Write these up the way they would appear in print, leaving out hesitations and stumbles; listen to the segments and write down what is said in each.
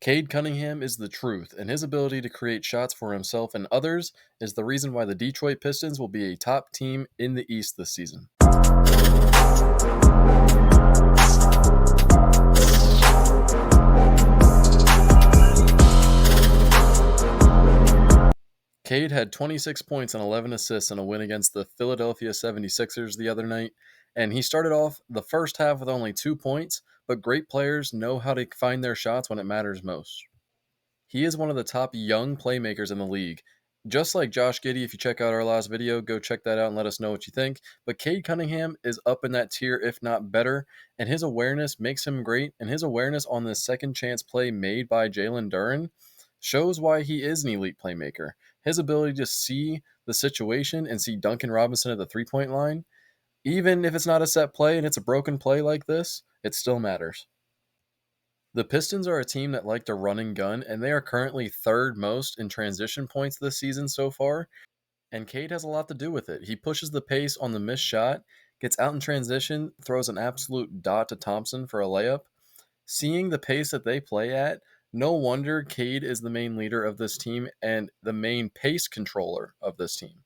Cade Cunningham is the truth, and his ability to create shots for himself and others is the reason why the Detroit Pistons will be a top team in the East this season. Cade had 26 points and 11 assists in a win against the Philadelphia 76ers the other night, and he started off the first half with only 2 points, but great players know how to find their shots when it matters most. He is one of the top young playmakers in the league. Just like Josh Giddey, if you check out our last video, go check that out and let us know what you think. But Cade Cunningham is up in that tier, if not better, and his awareness makes him great, and his awareness on the second chance play made by Jalen Duren shows why he is an elite playmaker. His ability to see the situation and see Duncan Robinson at the three-point line, even if it's not a set play and it's a broken play like this, it still matters. The Pistons are a team that like to run and gun, and they are currently third most in transition points this season so far, and Cade has a lot to do with it. He pushes the pace on the missed shot, gets out in transition, throws an absolute dot to Thompson for a layup. Seeing the pace that they play at, no wonder Cade is the main leader of this team and the main pace controller of this team.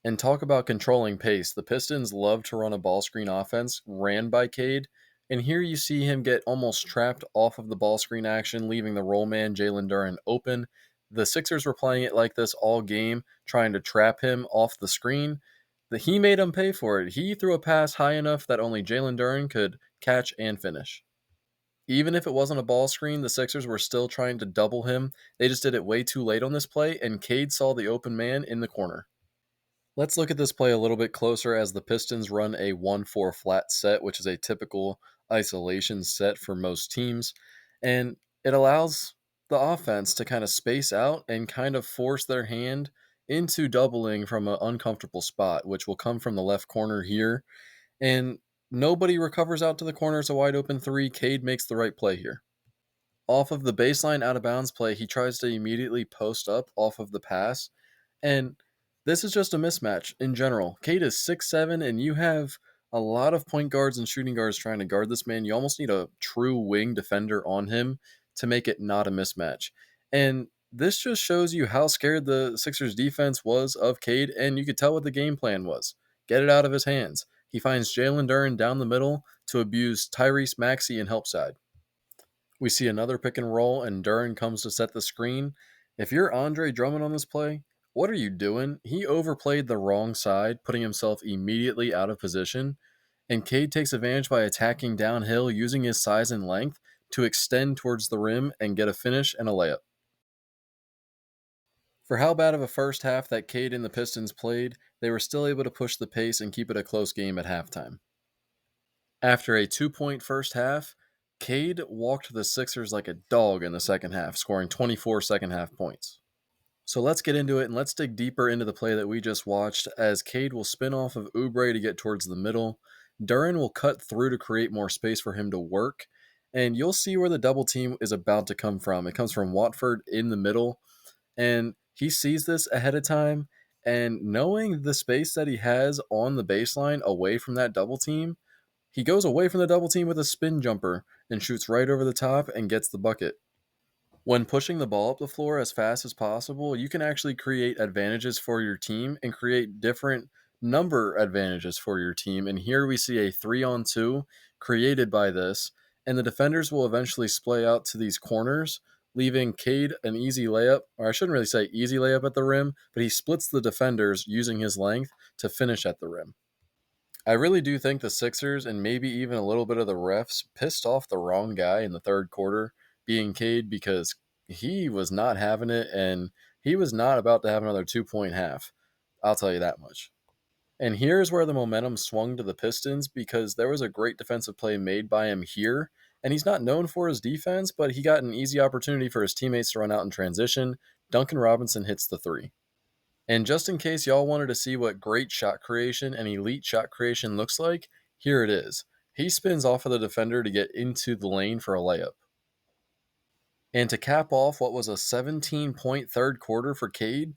And talk about controlling pace. The Pistons love to run a ball screen offense ran by Cade, and here you see him get almost trapped off of the ball screen action, leaving the roll man Jalen Duren open. The Sixers were playing it like this all game, trying to trap him off the screen. He made him pay for it. He threw a pass high enough that only Jalen Duren could catch and finish. Even if it wasn't a ball screen, the Sixers were still trying to double him. They just did it way too late on this play, and Cade saw the open man in the corner. Let's look at this play a little bit closer as the Pistons run a 1-4 flat set, which is a typical isolation set for most teams. And it allows the offense to kind of space out and kind of force their hand into doubling from an uncomfortable spot, which will come from the left corner here. And nobody recovers out to the corner. It's a wide open three. Cade makes the right play here. Off of the baseline out of bounds play, he tries to immediately post up off of the pass. And this is just a mismatch in general. Cade is 6'7", and you have a lot of point guards and shooting guards trying to guard this man. You almost need a true wing defender on him to make it not a mismatch. And this just shows you how scared the Sixers defense was of Cade, and you could tell what the game plan was. Get it out of his hands. He finds Jalen Duren down the middle to abuse Tyrese Maxey in help side. We see another pick and roll, and Duren comes to set the screen. If you're Andre Drummond on this play, what are you doing? He overplayed the wrong side, putting himself immediately out of position, and Cade takes advantage by attacking downhill, using his size and length to extend towards the rim and get a finish and a layup. For how bad of a first half that Cade and the Pistons played, they were still able to push the pace and keep it a close game at halftime. After a 2-point first half, Cade walked the Sixers like a dog in the second half, scoring 24 second half points. So let's get into it and let's dig deeper into the play that we just watched as Cade will spin off of Oubre to get towards the middle. Duren will cut through to create more space for him to work, and you'll see where the double team is about to come from. It comes from Watford in the middle, and he sees this ahead of time, and knowing the space that he has on the baseline away from that double team, he goes away from the double team with a spin jumper and shoots right over the top and gets the bucket. When pushing the ball up the floor as fast as possible, you can actually create advantages for your team and create different number advantages for your team. And here we see a 3-on-2 created by this, and the defenders will eventually splay out to these corners, leaving Cade an easy layup, or I shouldn't really say easy layup at the rim, but he splits the defenders using his length to finish at the rim. I really do think the Sixers and maybe even a little bit of the refs pissed off the wrong guy in the third quarter, being Cade, because he was not having it and he was not about to have another 2-point half. I'll tell you that much. And here's where the momentum swung to the Pistons because there was a great defensive play made by him here. And he's not known for his defense, but he got an easy opportunity for his teammates to run out in transition. Duncan Robinson hits the three. And just in case y'all wanted to see what great shot creation and elite shot creation looks like, here it is. He spins off of the defender to get into the lane for a layup. And to cap off what was a 17-point third quarter for Cade,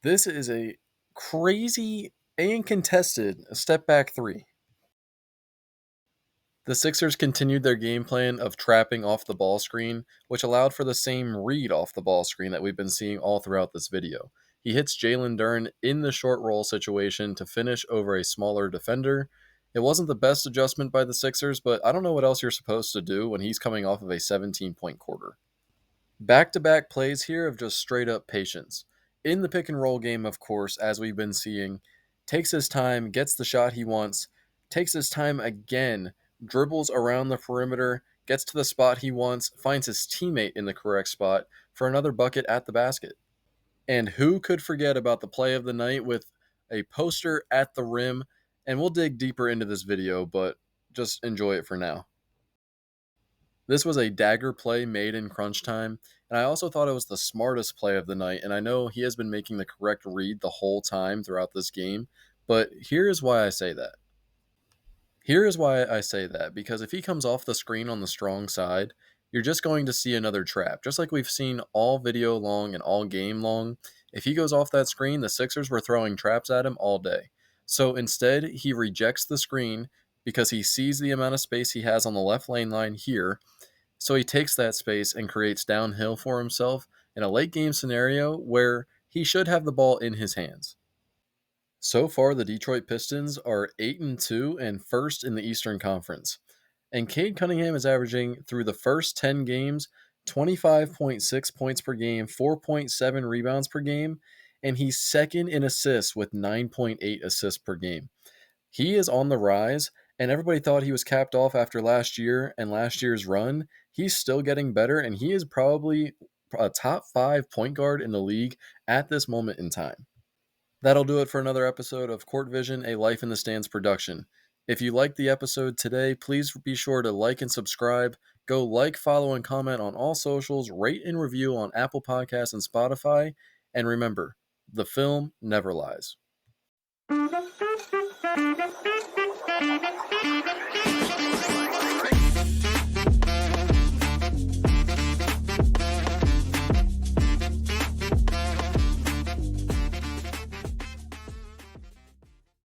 this is a crazy and contested step back three. The Sixers continued their game plan of trapping off the ball screen, which allowed for the same read off the ball screen that we've been seeing all throughout this video. He hits Jalen Duren in the short roll situation to finish over a smaller defender. It wasn't the best adjustment by the Sixers, but I don't know what else you're supposed to do when he's coming off of a 17-point quarter. Back-to-back plays here of just straight-up patience. In the pick-and-roll game, of course, as we've been seeing, takes his time, gets the shot he wants, takes his time again, dribbles around the perimeter, gets to the spot he wants, finds his teammate in the correct spot for another bucket at the basket. And who could forget about the play of the night with a poster at the rim? And we'll dig deeper into this video, but just enjoy it for now. This was a dagger play made in crunch time, and I also thought it was the smartest play of the night, and I know he has been making the correct read the whole time throughout this game, but here is why I say that. Because if he comes off the screen on the strong side, you're just going to see another trap. Just like we've seen all video long and all game long, if he goes off that screen, the Sixers were throwing traps at him all day. So instead, he rejects the screen because he sees the amount of space he has on the left lane line here. So he takes that space and creates downhill for himself in a late game scenario where he should have the ball in his hands. So far, the Detroit Pistons are 8-2 and first in the Eastern Conference. And Cade Cunningham is averaging through the first 10 games 25.6 points per game, 4.7 rebounds per game, and he's second in assists with 9.8 assists per game. He is on the rise, and everybody thought he was capped off after last year and last year's run. He's still getting better, and he is probably a top 5 point guard in the league at this moment in time. That'll do it for another episode of Court Vision, a Life in the Stands production. If you liked the episode today, please be sure to like and subscribe. Go like, follow, and comment on all socials. Rate and review on Apple Podcasts and Spotify. And remember, the film never lies.